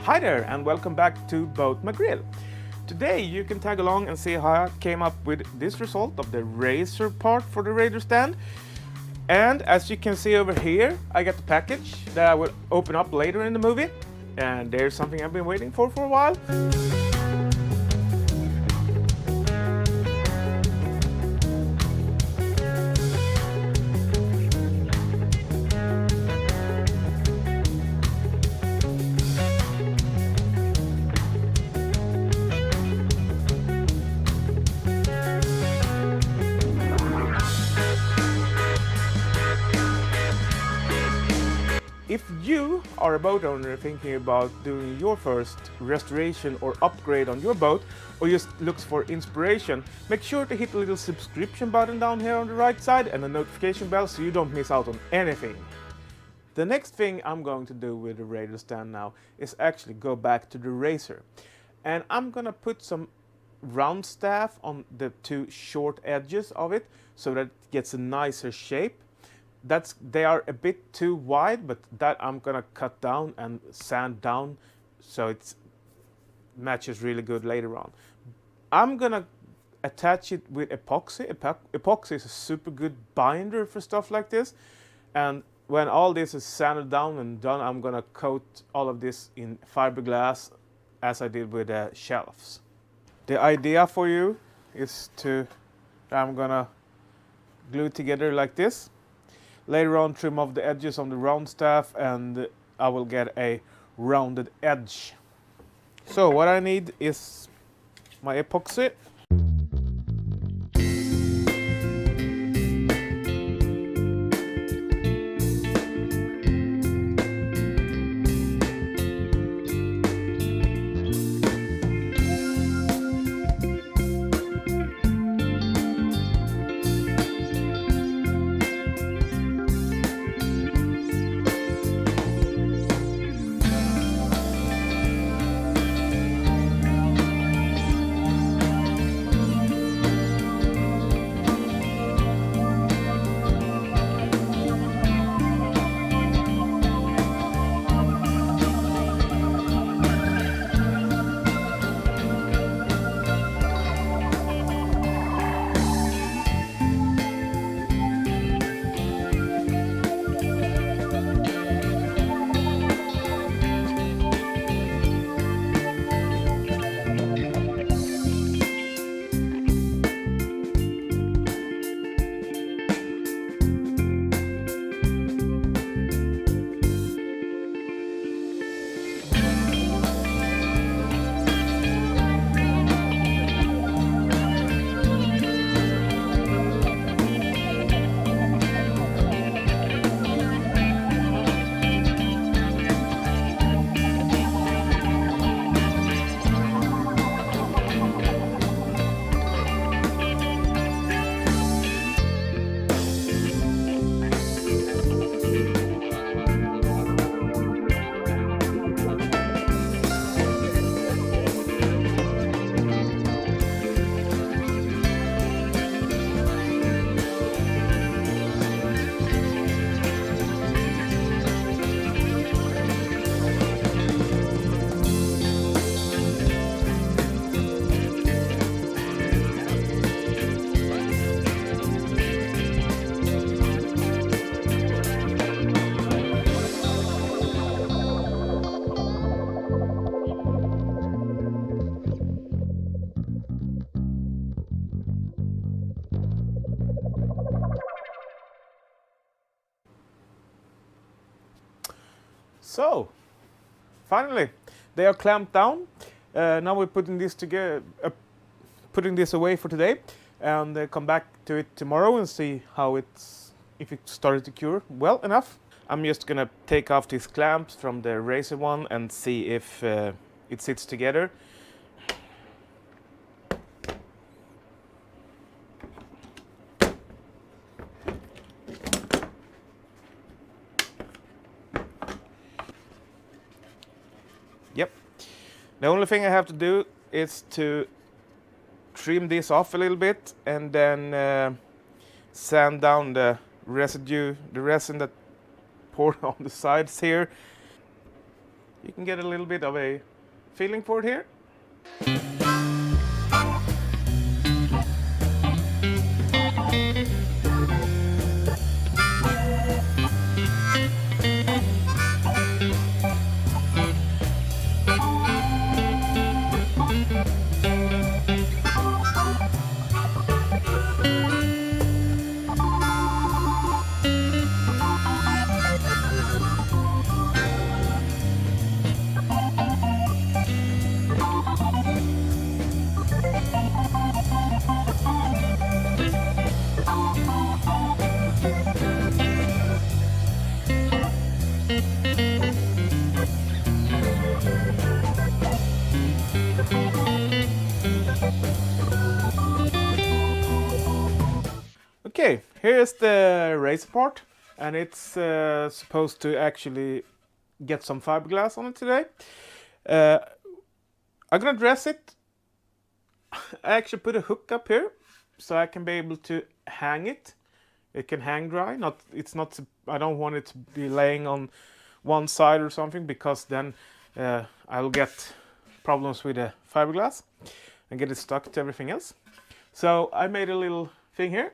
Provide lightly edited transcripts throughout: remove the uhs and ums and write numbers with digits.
Hi there and welcome back to Boat McRill. Today you can tag along and see how I came up with this result of the razor part for the radar stand. And as you can see over here, I got the package that I will open up later in the movie. And there's something I've been waiting for a while. If you are a boat owner thinking about doing your first restoration or upgrade on your boat, or just looks for inspiration, make sure to hit the little subscription button down here on the right side and the notification bell so you don't miss out on anything. The next thing I'm going to do with the radar stand now is actually go back to the razor. And I'm gonna put some round staff on the two short edges of it so that it gets a nicer shape. They are a bit too wide, but that I'm gonna cut down and sand down so it matches really good later on. I'm gonna attach it with epoxy. Epoxy is a super good binder for stuff like this. And when all this is sanded down and done, I'm gonna coat all of this in fiberglass as I did with the shelves. The idea for you is I'm gonna glue it together like this. Later on, trim off the edges on the round staff and I will get a rounded edge. So what I need is my epoxy. So, finally, they are clamped down. Now we're putting this together, putting this away for today, and come back to it tomorrow and see how if it started to cure well enough. I'm just gonna take off these clamps from the razor one and see if it sits together. Yep. The only thing I have to do is to trim this off a little bit and then sand down the residue, the resin that poured on the sides here. You can get a little bit of a feeling for it here. Okay, here's the razor part, and it's supposed to actually get some fiberglass on it today. I'm gonna dress it. I actually put a hook up here so I can be able to hang it. It can hang dry. It's not. I don't want it to be laying on one side or something, because then I'll get problems with the fiberglass and get it stuck to everything else. So I made a little thing here.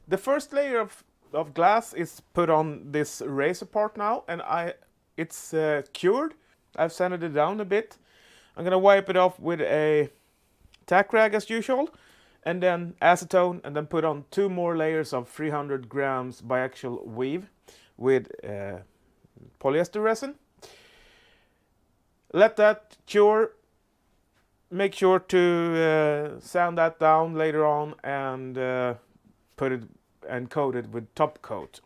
The first layer of of glass is put on this razor part now, and it's cured. I've sanded it down a bit. I'm gonna wipe it off with a tack rag as usual, and then acetone, and then put on 2 more layers of 300 grams biaxial weave with polyester resin. Let that cure. Make sure to sand that down later on and put it and coat it with top coat.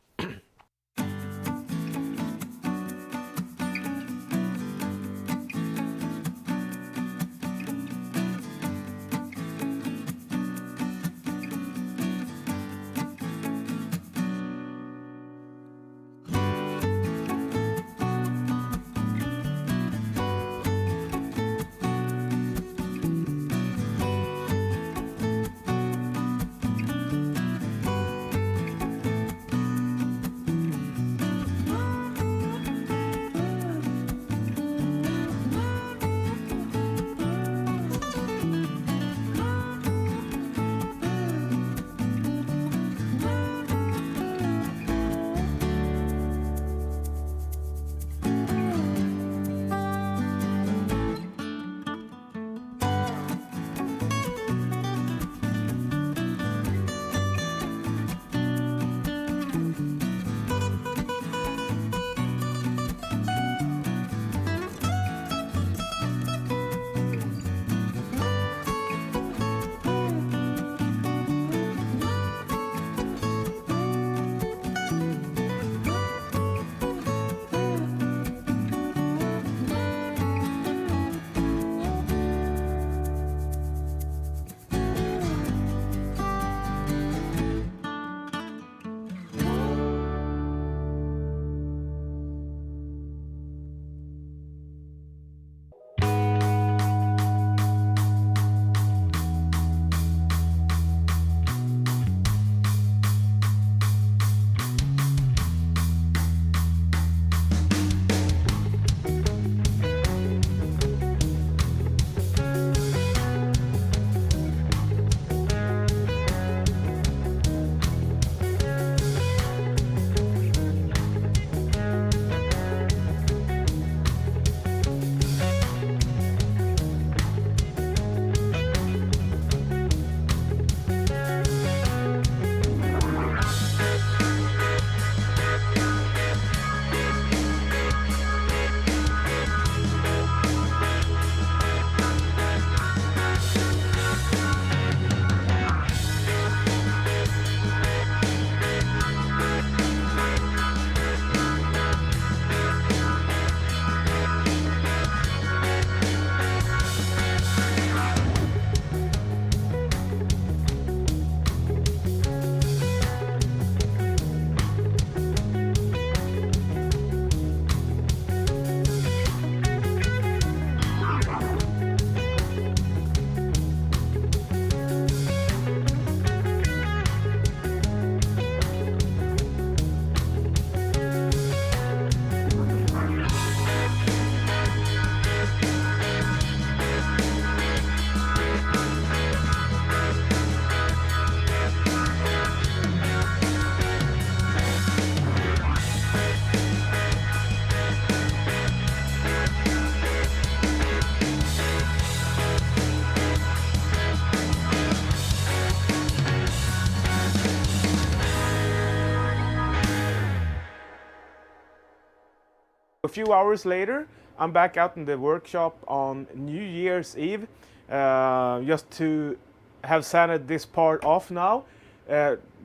A few hours later, I'm back out in the workshop on New Year's Eve, just to have sanded this part off now,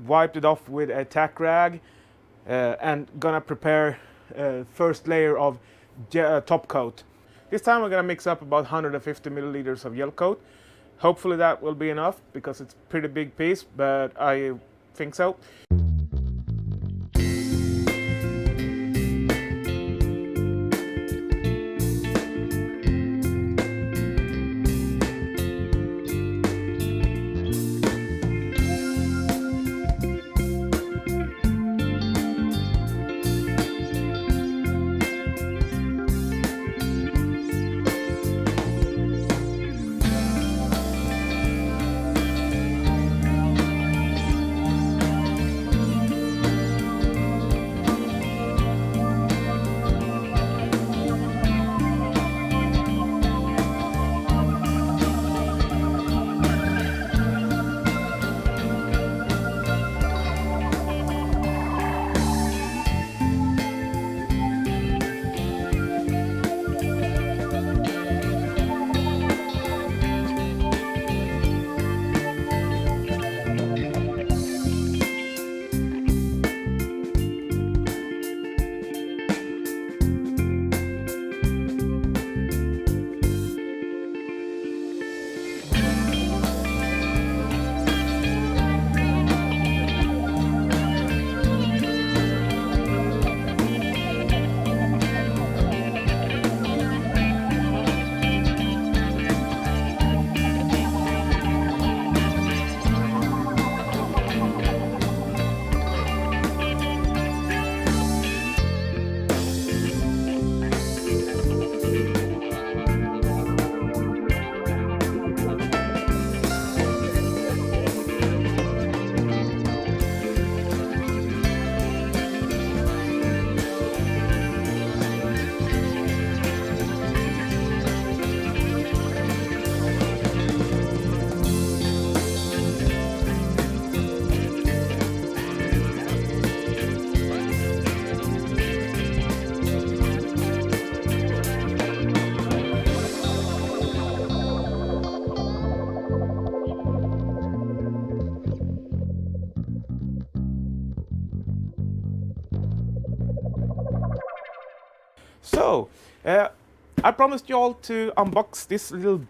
wiped it off with a tack rag, and gonna prepare first layer of top coat. This time I'm gonna mix up about 150 milliliters of gel coat. Hopefully that will be enough because it's a pretty big piece, but I think so. So, I promised you all to unbox this little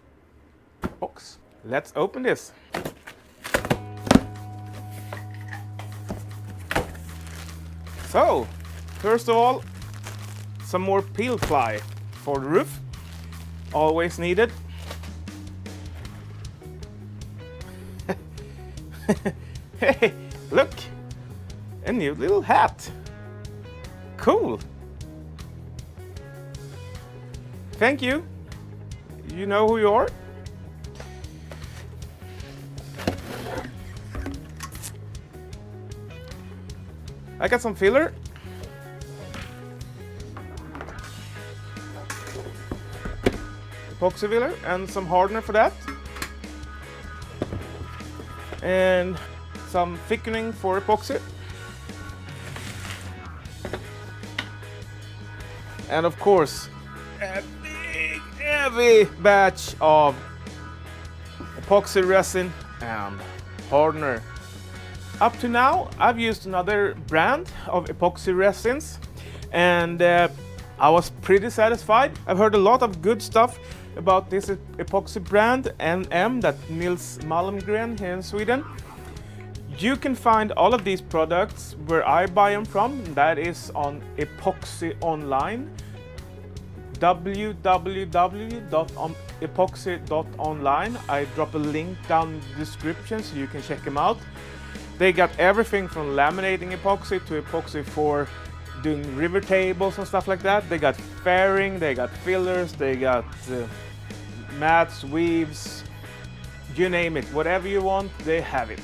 box. Let's open this. So, first of all, some more peel ply for the roof. Always needed. Hey, look! A new little hat. Cool. Thank you. You know who you are. I got some filler. Epoxy filler and some hardener for that. And some thickening for epoxy. And of course, a big heavy batch of epoxy resin and hardener. Up to now, I've used another brand of epoxy resins, and I was pretty satisfied. I've heard a lot of good stuff about this epoxy brand, NM, that Nils Malmgren here in Sweden. You can find all of these products where I buy them from. That is on Epoxy Online, www.epoxy.online. I drop a link down in the description so you can check them out. They got everything from laminating epoxy to epoxy for doing river tables and stuff like that. They got fairing, they got fillers, they got mats, weaves, you name it. Whatever you want, they have it.